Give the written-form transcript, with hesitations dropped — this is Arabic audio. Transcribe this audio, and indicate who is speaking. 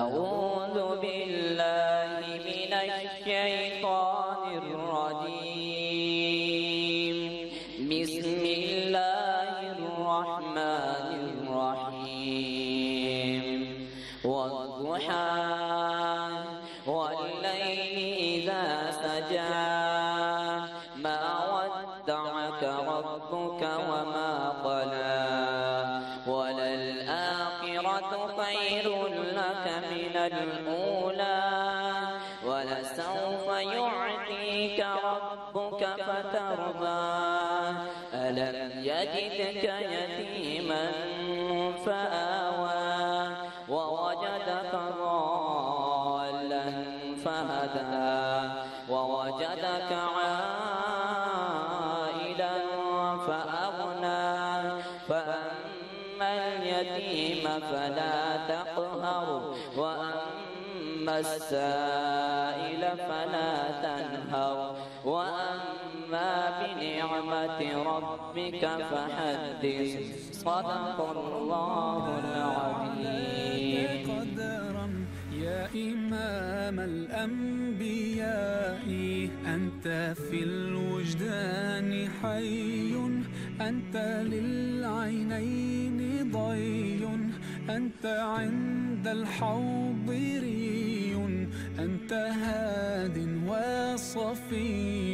Speaker 1: أعوذ بالله من الشيطان الرجيم. بسم الله الرحمن الرحيم. والضحى والليل إذا سجى ما ودعك ربك وما قلى وللآخرة خير لك من الأولى ولسوف يعطيك ربك فترضى ألم يجدك يتيما فآوى ووجدك ضالا فهدى ووجدك عائلا فأغنى فأما اليتيم فلا تقهر وأما السائل فلا تنهر وأما بنعمة ربك فحدث. صدق الله العظيم.
Speaker 2: يا إمام الأنبياء أنت في الوجدان حي، أنت للعينين ضي، أنت عند الحوض ري، أنت هاد وصفي